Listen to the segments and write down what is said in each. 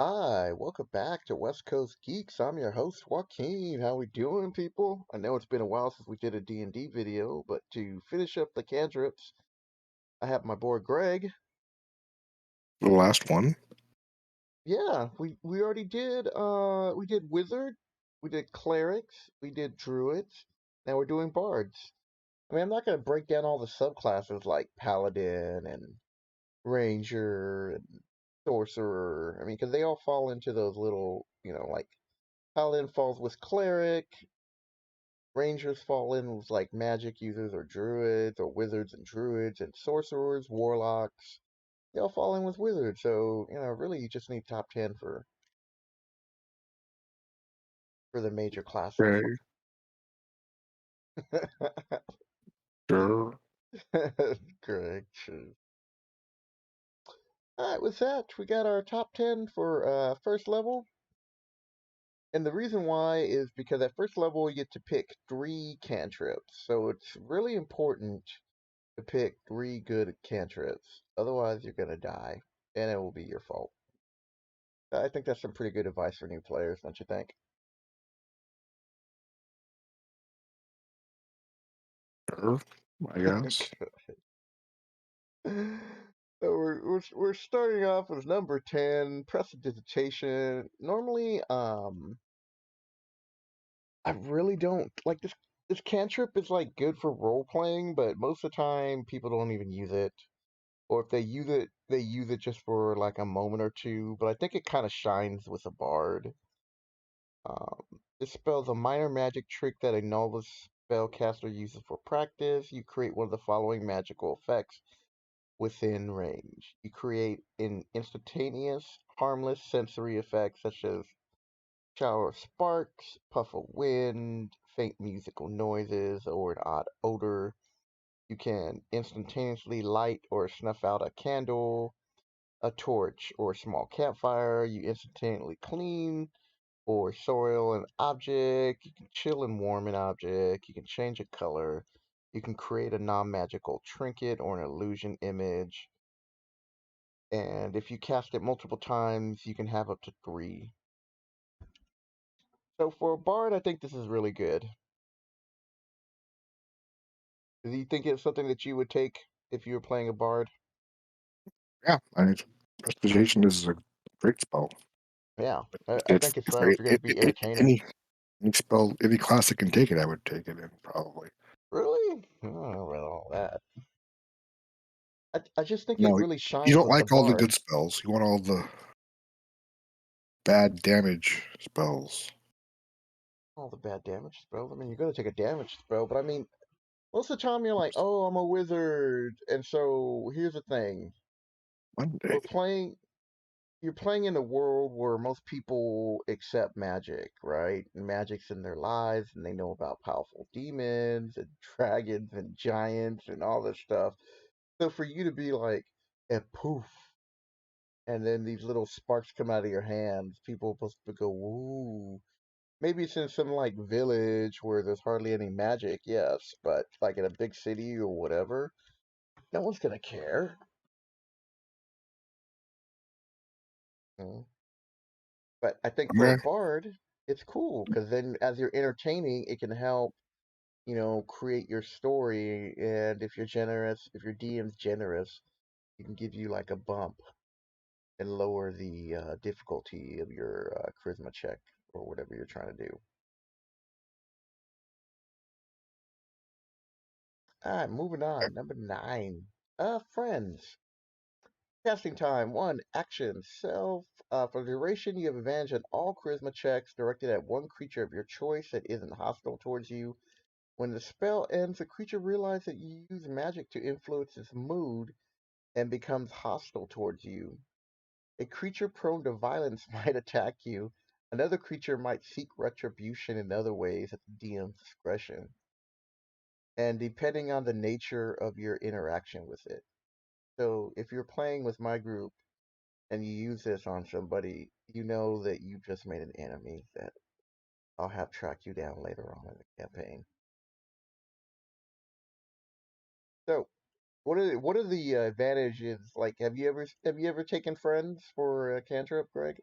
Hi, welcome back to West Coast Geeks. I'm your host, Joaquin. How we doing, people? I know it's been a while since we did a D&D video, but to finish up the cantrips, I have my boy Greg. The last one. Yeah, we already did we did wizard, we did clerics, we did druids, now we're doing bards. I mean, I'm not going to break down all the subclasses like paladin and ranger and sorcerer. I mean, because they all fall into those little, like paladin falls with cleric, rangers fall in with like magic users or druids or wizards and druids, and sorcerers, warlocks. They all fall in with wizards. So really, you just need top 10 for the major classes. Okay, sure. Correct. Sure. All right, with that, we got our top 10 for first level. And the reason why is because at first level you get to pick 3 cantrips. So it's really important to pick 3 good cantrips. Otherwise, you're going to die, and it will be your fault. I think that's some pretty good advice for new players, don't you think? Sure, I guess. So we're starting off with number 10, Dissertation. Normally, I really don't like this. This cantrip is like good for role playing, but most of the time people don't even use it. Or if they use it just for like a moment or two. But I think it kind of shines with a bard. This spell is a minor magic trick that a novice spellcaster uses for practice. You create one of the following magical effects within range. You create an instantaneous, harmless sensory effect such as shower of sparks, puff of wind, faint musical noises, or an odd odor. You can instantaneously light or snuff out a candle, a torch, or a small campfire. You instantaneously clean or soil an object. You can chill and warm an object. You can change a color. You can create a non-magical trinket or an illusion image. And if you cast it multiple times, you can have up to 3. So for a bard, I think this is really good. Do you think it's something that you would take if you were playing a bard? Yeah, I mean, Prestidigitation is a great spell. Yeah, I It's think it's fun great. if you're going to be entertaining. Any spell, any class that can take it, I would take it in probably. Really? I don't know about all that. I just think it No, really you shines don't with the like all the bard. good spells. You want all the bad damage spells. All the bad damage spells. I mean, you're going to take a damage spell, but I mean, most of the time you're like, oh, I'm a wizard. And so here's the thing. One day, We're playing you're playing in a world where most people accept magic, right? And magic's in their lives and they know about powerful demons and dragons and giants and all this stuff. So for you to be like, and poof, and then these little sparks come out of your hands, people are supposed to go, woo. Maybe it's in some like village where there's hardly any magic, yes, but like in a big city or whatever, no one's gonna care. Mm. But I think I for a mean, bard, it's cool because then as you're entertaining, it can help, create your story. And if you're generous, if your DM's generous, it can give you like a bump and lower the difficulty of your charisma check or whatever you're trying to do. All right, moving on. Number 9. Friends. Casting time. 1. Action. Self. For the duration, you have advantage on all charisma checks directed at one creature of your choice that isn't hostile towards you. When the spell ends, the creature realizes that you use magic to influence its mood and becomes hostile towards you. A creature prone to violence might attack you. Another creature might seek retribution in other ways at the DM's discretion, and depending on the nature of your interaction with it. So if you're playing with my group and you use this on somebody, you know that you just made an enemy that I'll have track you down later on in the campaign. So what are the advantages? Like, have you ever taken friends for a cantrip, Greg?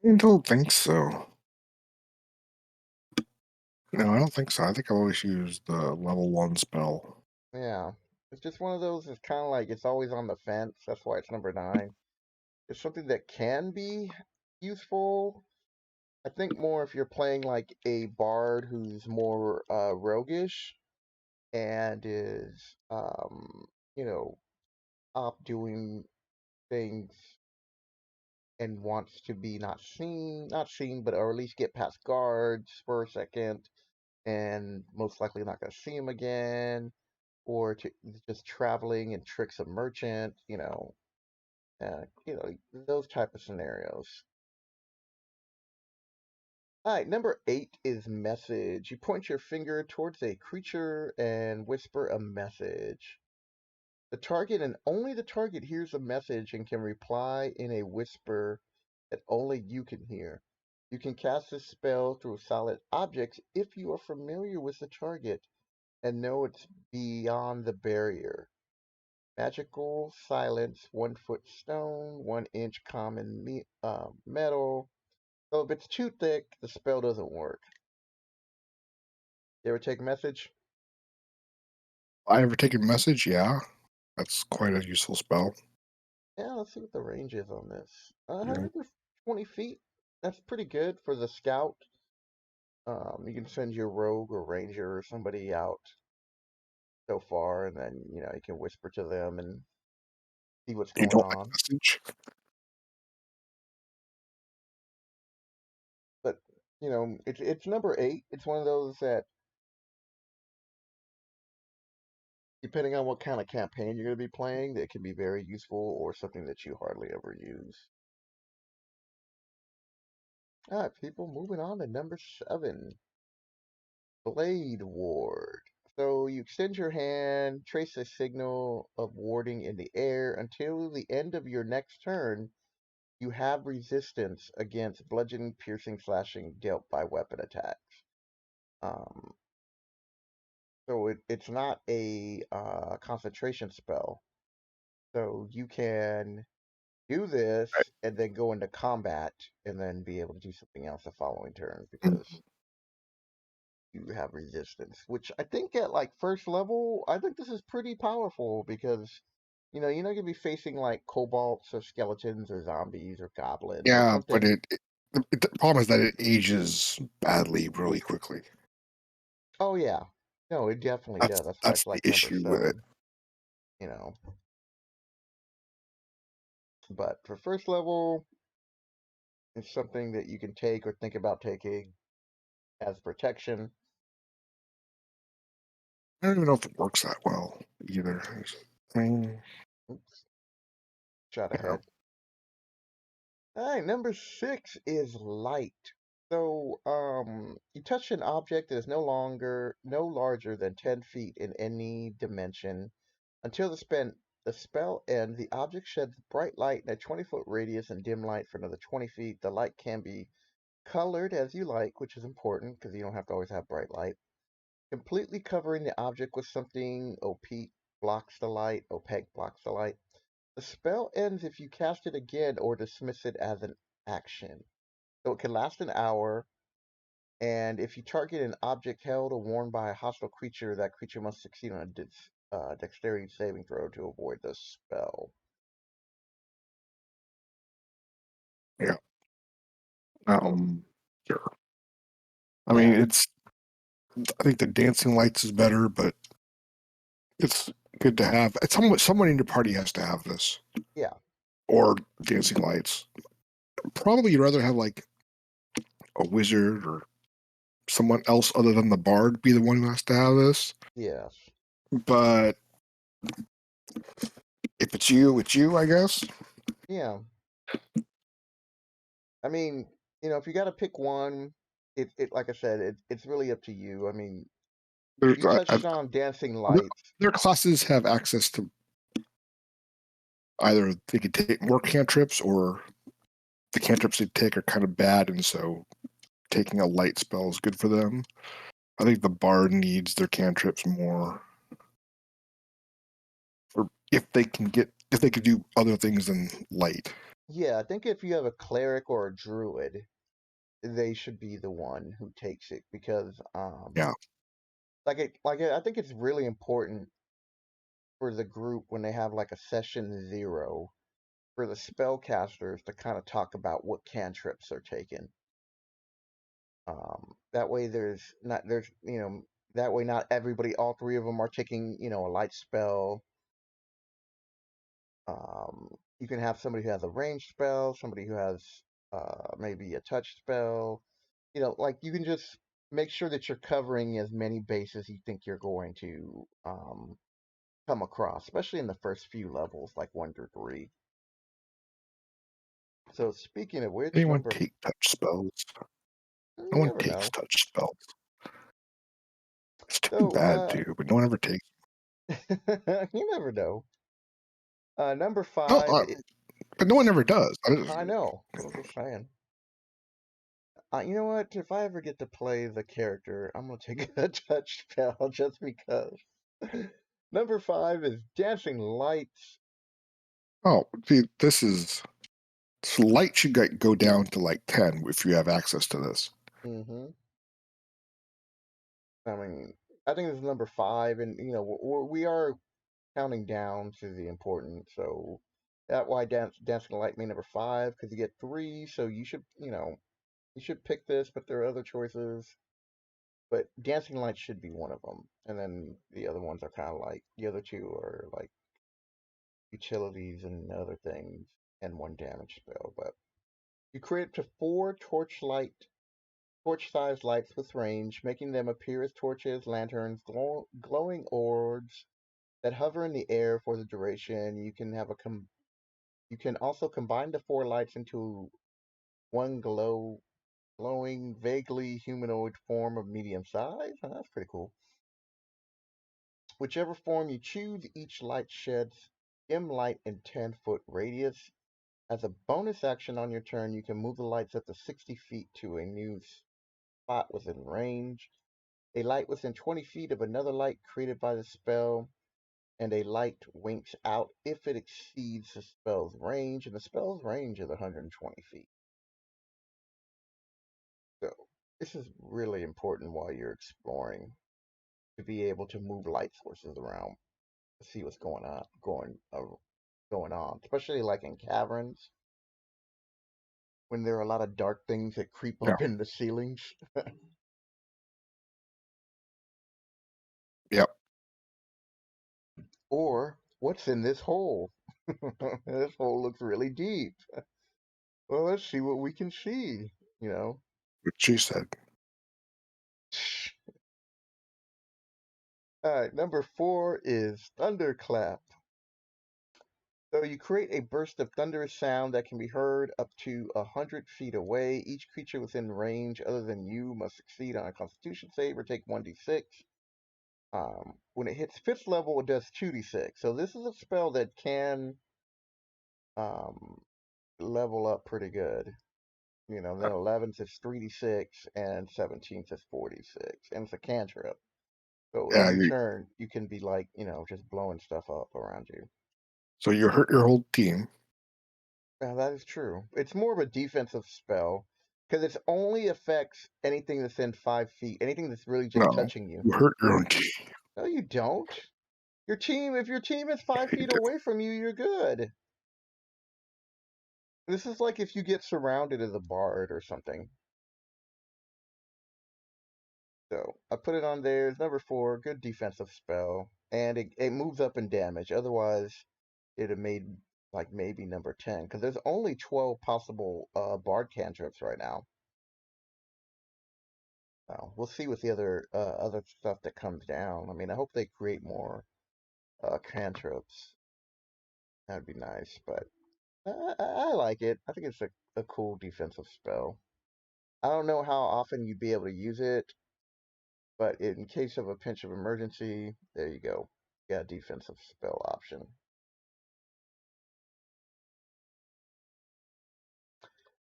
I don't think so. No, I don't think so. I think I've always used the level 1 spell. Yeah. It's just one of those, it's kind of like it's always on the fence. That's why it's number 9. It's something that can be useful. I think more if you're playing like a bard who's more roguish and is you know, up doing things and wants to be not seen, but or at least get past guards for a second, and most likely not going to see him again, or to just traveling and tricks a merchant, those type of scenarios. All right, number 8 is message. You point your finger towards a creature and whisper a message. The target and only the target hears a message and can reply in a whisper that only you can hear. You can cast this spell through solid objects if you are familiar with the target and know it's beyond the barrier. Magical silence, 1 foot stone, 1 inch common metal. So if it's too thick, the spell doesn't work. You ever take a message? I ever taken message? Yeah. That's quite a useful spell. Yeah, let's see what the range is on this. Yeah. 120 feet. That's pretty good for the scout. You can send your rogue or ranger or somebody out so far, and then you can whisper to them and see what's You going don't like on. message? But it's number 8. It's one of those that, depending on what kind of campaign you're going to be playing, that can be very useful or something that you hardly ever use. All right, people, moving on to number 7. Blade Ward. So you extend your hand, trace a signal of warding in the air. Until the end of your next turn, you have resistance against bludgeoning, piercing, slashing dealt by weapon attacks. Um, so it's not a concentration spell. So you can do Right. this and then go into combat and then be able to do something else the following turn Mm. because you have resistance, which I think at like first level, I think this is pretty powerful because you're not gonna be facing like kobolds or skeletons or zombies or goblins or Yeah, but something. the problem is that it ages badly really quickly. Oh yeah, no, it definitely does. That's why That's it's the like number issue with it. 7. You know, but for first level, it's something that you can take or think about taking as protection. I don't even know if it works that well either. I mean, Oops, shot yeah. ahead. All right, number 6 is light. So, you touch an object that is no larger than 10 feet in any dimension. Until the spell ends, the object sheds bright light in a 20-foot radius and dim light for another 20 feet. The light can be colored as you like, which is important because you don't have to always have bright light. Completely covering the object with something opaque blocks the light. The spell ends if you cast it again or dismiss it as an action. So it can last an hour, and if you target an object held or worn by a hostile creature, that creature must succeed on a dexterity saving throw to avoid the spell. Yeah. Sure. I mean, Yeah, I think the dancing lights is better, but it's good to have. It's someone in your party has to have this yeah, or dancing lights. Probably you'd rather have like a wizard or someone else other than the bard be the one who has to have this. yes, But if it's you, I guess. yeah. I mean, if you got to pick one, it like I said, it's really up to you. I mean, There's, you touched on dancing other, lights. other classes have access to either they could take more cantrips or the cantrips they take are kind of bad, and so taking a light spell is good for them. I think the bard needs their cantrips more, or if they could do other things than light. Yeah, I think if you have a cleric or a druid, they should be the one who takes it because Yeah. I think it's really important for the group when they have like a session 0 for the spellcasters to kind of talk about what cantrips are taken. That way there's that way not everybody, all three of them are taking a light spell. You can have somebody who has a ranged spell, somebody who has maybe a touch spell. Like you can just make sure that you're covering as many bases you think you're going to come across, especially in the first few levels, like 1 through 3. So speaking of which, Anyone number take touch spells? No you one never takes know. touch spells. It's too So bad, dude, but no one ever takes. you never know. Number No, 5, but no one ever does. I know. I'm just saying. You know what? If I ever get to play the character, I'm gonna take a touch spell just because. Number 5 is Dancing Lights. oh, see, this is so light should go down to like 10 if you have access to this. hmm I mean, I think this is number 5, and we are counting down to the important. So that why Dancing Light made number 5 because you get 3. So you should pick this, but there are other choices. But Dancing Light should be one of them, and then the other ones are kind of like the other two are like utilities and other things, and 1 damage spell. But you create up to 4 torch-sized lights with range, making them appear as torches, lanterns, glowing orbs that hover in the air for the duration. You can also combine the 4 lights into one glowing, vaguely humanoid form of medium size. Oh, that's pretty cool. Whichever form you choose, each light sheds dim light in 10-foot radius. As a bonus action on your turn, you can move the lights up to 60 feet to a new spot within range. A light within 20 feet of another light created by the spell, and a light winks out if it exceeds the spell's range, and the spell's range is 120 feet. So this is really important while you're exploring to be able to move light sources around to see what's going on, especially like in caverns when there are a lot of dark things that creep Yeah. up in the ceilings. Yep. Or what's in this hole? This hole looks really deep. Well, let's see what we can see, you know. What she said. All right, number 4 is Thunderclap. So you create a burst of thunderous sound that can be heard up to 100 feet away. Each creature within range other than you must succeed on a Constitution save or take 1d6. When it hits 5th level, it does 2d6. So this is a spell that can um, level up pretty good. Then 11th is 3d6 and 17th is 4d6. And it's a cantrip. So Yeah. every turn you can be like, just blowing stuff up around you. So you hurt your whole team. Now, that is true. It's more of a defensive spell because it only affects anything that's in 5 feet, anything that's really just No, touching you. you hurt your own team. No, you don't. If your team is five Yeah, you feet do. away from you, you're good. This is like if you get surrounded as a bard or something. So I put it on there. It's number 4, good defensive spell, and it moves up in damage. Otherwise, it'd have made like maybe number 10 because there's only 12 possible bard cantrips right now. We'll see with the other stuff that comes down. I mean, I hope they create more cantrips. That'd be nice, but I like it. I think it's a cool defensive spell. I don't know how often you'd be able to use it, but in case of a pinch of emergency, there you go. You got a defensive spell option.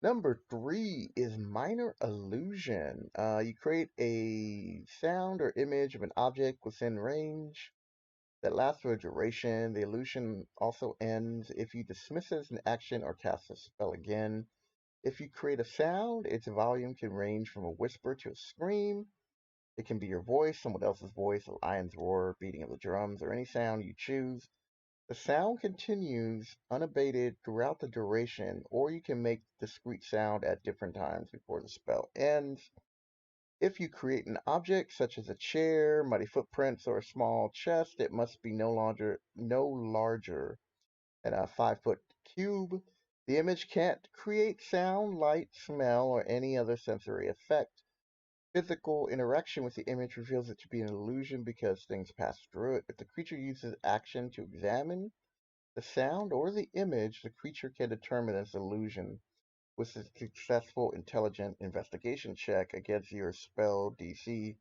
Number 3 is Minor Illusion. You create a sound or image of an object within range. that lasts for a duration. The illusion also ends if you dismiss it as an action or cast a spell again. If you create a sound, its volume can range from a whisper to a scream. It can be your voice, someone else's voice, a lion's roar, beating of the drums, or any sound you choose. The sound continues unabated throughout the duration, or you can make discrete sound at different times before the spell ends. If you create an object such as a chair, muddy footprints, or a small chest, it must be no larger than a 5 foot cube. The image can't create sound, light, smell, or any other sensory effect. Physical interaction with the image reveals it to be an illusion because things pass through it. If the creature uses action to examine the sound or the image, the creature can determine its illusion with a successful intelligent investigation check against your spell DC.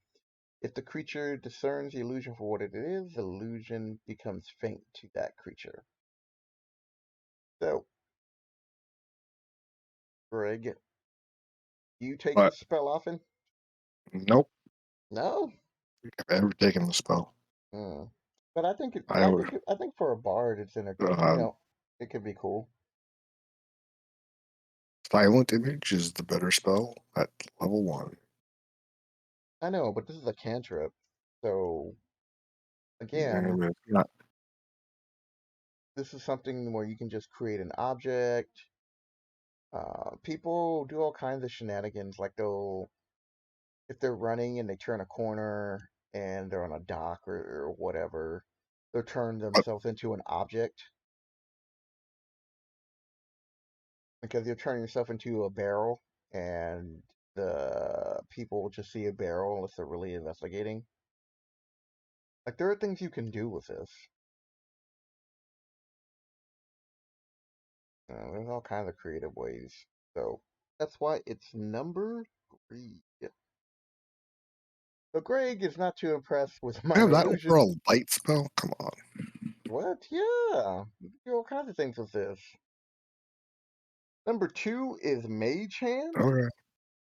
If the creature discerns the illusion for what it is, the illusion becomes faint to that creature. So, Greg, do you take But this spell often? nope, No. I've ever taken the spell. Hmm. But I think it, I I would think it, I think for a bard, it's entertaining. um, It could be cool. silent image is the better spell at level 1. I know, but this is a cantrip, so Yeah, again, but it's not. this is something where you can just create an object. People do all kinds of shenanigans, like if they're running and they turn a corner and they're on a dock or whatever, they'll turn But themselves into an object because you're turning yourself into a barrel, and the people will just see a barrel unless they're really investigating. Like there are things you can do with this. There's all kinds of creative ways. So that's why it's number 3. So Greg is not too impressed with have minor that over a illusion. light spell? Come on. What? Yeah. You can do all kinds of things with this. Number 2 is Mage Hand, Okay.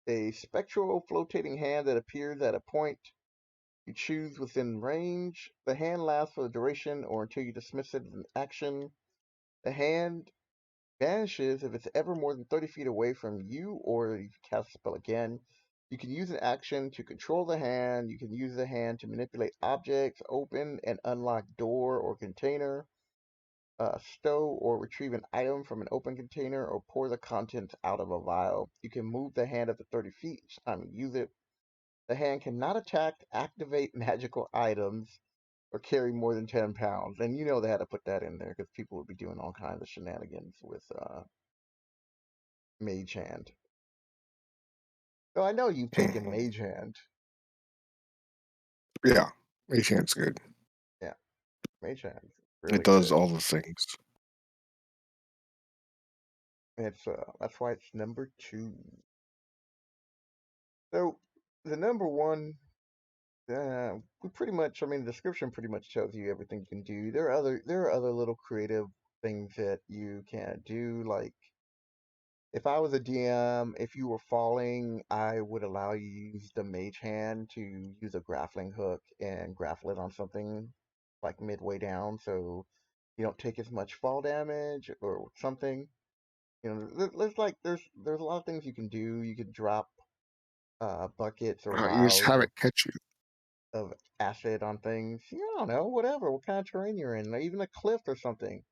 a spectral flotating hand that appears at a point you choose within range. The hand lasts for the duration or until you dismiss it as an action. The hand vanishes if it's ever more than 30 feet away from you or you cast a spell again. You can use an action to control the hand. You can use the hand to manipulate objects, open and unlock door or container, stow or retrieve an item from an open container, or pour the contents out of a vial. You can move the hand up to 30 feet each time you use it. The hand cannot attack, activate magical items, or carry more than 10 pounds. And you know they had to put that in there because people would be doing all kinds of shenanigans with Mage Hand. So I know you've taken Mhm. Mage Hand. Yeah, Mage Hand's good. Yeah, Mage Hand. It Really does good. all the things. It's that's why it's number 2. So the number 1, we pretty much. I mean, the description pretty much tells you everything you can do. There are other little creative things that you can do. Like if I was a DM, if you were falling, I would allow you to use the Mage Hand to use a grappling hook and grapple it on something like midway down, so you don't take as much fall damage or something. There's a lot of things you can do. You could drop buckets or You just vials have of it catch you. of acid on things. I don't know, whatever, what kind of terrain you're in, even a cliff or something.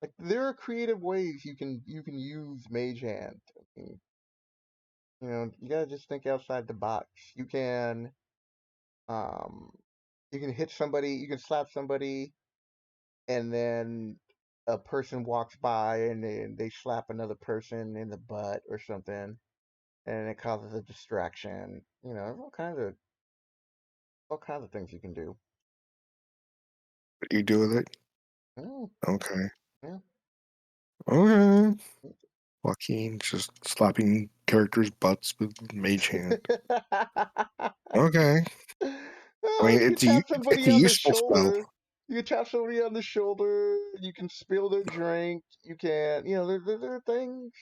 Like there are creative ways you can use Mage Hand. I mean, you gotta just think outside the box. Um, you can hit somebody, you can slap somebody, and then a person walks by and they slap another person in the butt or something, and it causes a distraction. There's all kinds of things you can do. What you do with it? Mm, Okay. yeah. Okay. Joaquin just slapping characters' butts with Mage Hand. Okay. I Well, mean, you can tap it's somebody a on the useful spell. shoulder. You can tap somebody on the shoulder. You can spill their drink. You can, there are things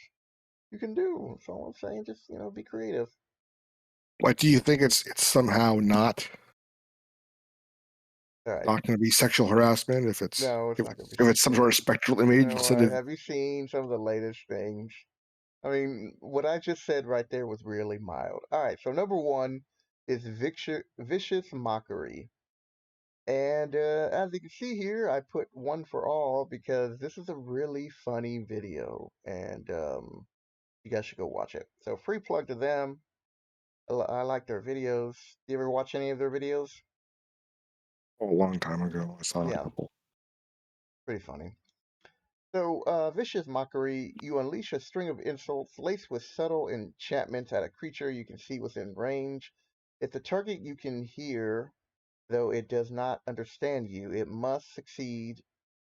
you can do. That's all I'm saying. Just, be creative. What do you think? It's somehow not All right. Not going to be sexual harassment if it's No, it's if, not gonna be if it's some sexual. sort of spectral image You know instead what? of. Have you seen some of the latest things? I mean, what I just said right there was really mild. All right, so number one is vicious mockery. And as you can see here, I put one for all because this is a really funny video, and you guys should go watch it. So free plug to them. I like their videos. You ever watch any of their videos? Oh, a long time ago, I saw a Yeah, couple. pretty funny. So, vicious mockery. You unleash a string of insults laced with subtle enchantments at a creature you can see within range. If the target you can hear, though it does not understand you, it must succeed,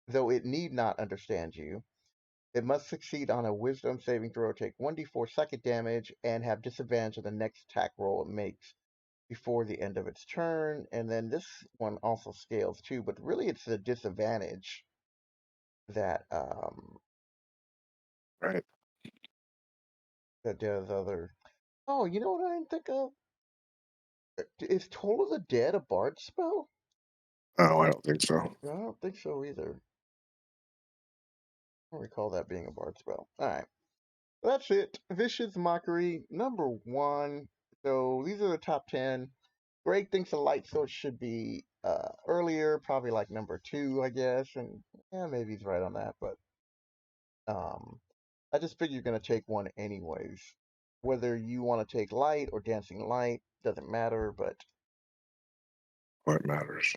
though it need not understand you. It must succeed on a wisdom saving throw, take 1d4 psychic damage, and have disadvantage on the next attack roll it makes before the end of its turn. And then this one also scales too, but really it's the disadvantage that Right? that does other. Oh, you know what I didn't think of? Is Toll of the Dead a bard spell? Oh, I don't think so. No, I don't think so either. I don't recall that being a bard spell. Alright. That's it. Vicious Mockery, number one. So these are the top 10. Greg thinks the light source should be earlier, probably like number two, I guess. And yeah, maybe he's right on that, but um I just figure you're gonna take one anyways. Whether you want to take light or dancing light, doesn't matter, but What matters?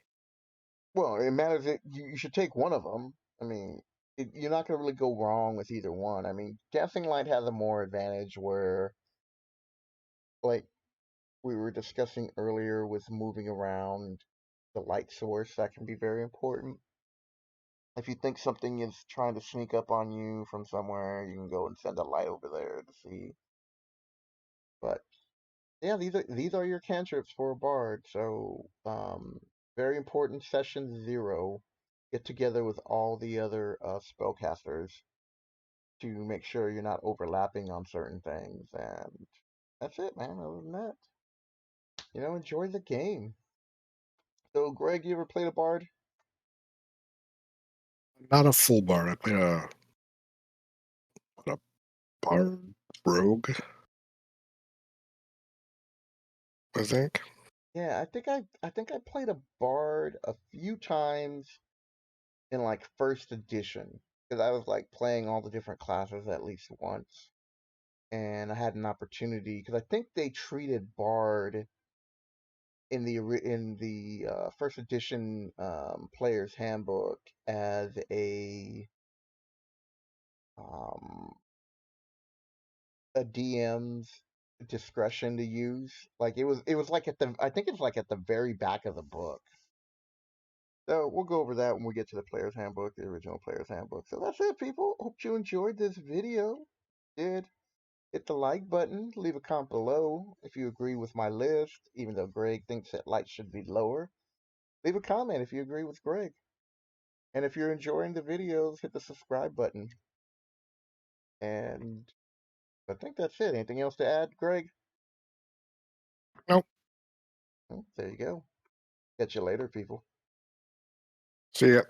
well, it matters that you should take one of them. I mean, you're not going to really go wrong with either one. I mean, Dancing Light has a more advantage where, like we were discussing earlier, with moving around the light source, that can be very important. If you think something is trying to sneak up on you from somewhere, you can go and send a light over there to see. But yeah, these are your cantrips for a bard. So, very important. Session 0. Get together with all the other spellcasters to make sure you're not overlapping on certain things. And that's it, man. Other than that, enjoy the game. So, Greg, you ever played a bard? Not a full bard. I played a bard rogue, I think. Yeah, I think I played a bard a few times in like first edition because I was like playing all the different classes at least once, and I had an opportunity because I think they treated Bard in the first edition player's handbook as um, a DM's discretion to use. Like it was like at the I think it's like at the very back of the book. So we'll go over that when we get to the player's handbook, the original player's handbook. So that's it, people. Hope you enjoyed this video. Did hit the like button, leave a comment below if you agree with my list, even though Greg thinks that light should be lower. Leave a comment if you agree with Greg. And if you're enjoying the videos, hit the subscribe button. And I think that's it. Anything else to add, Greg? Nope. Well, there you go. Catch you later, people. See ya.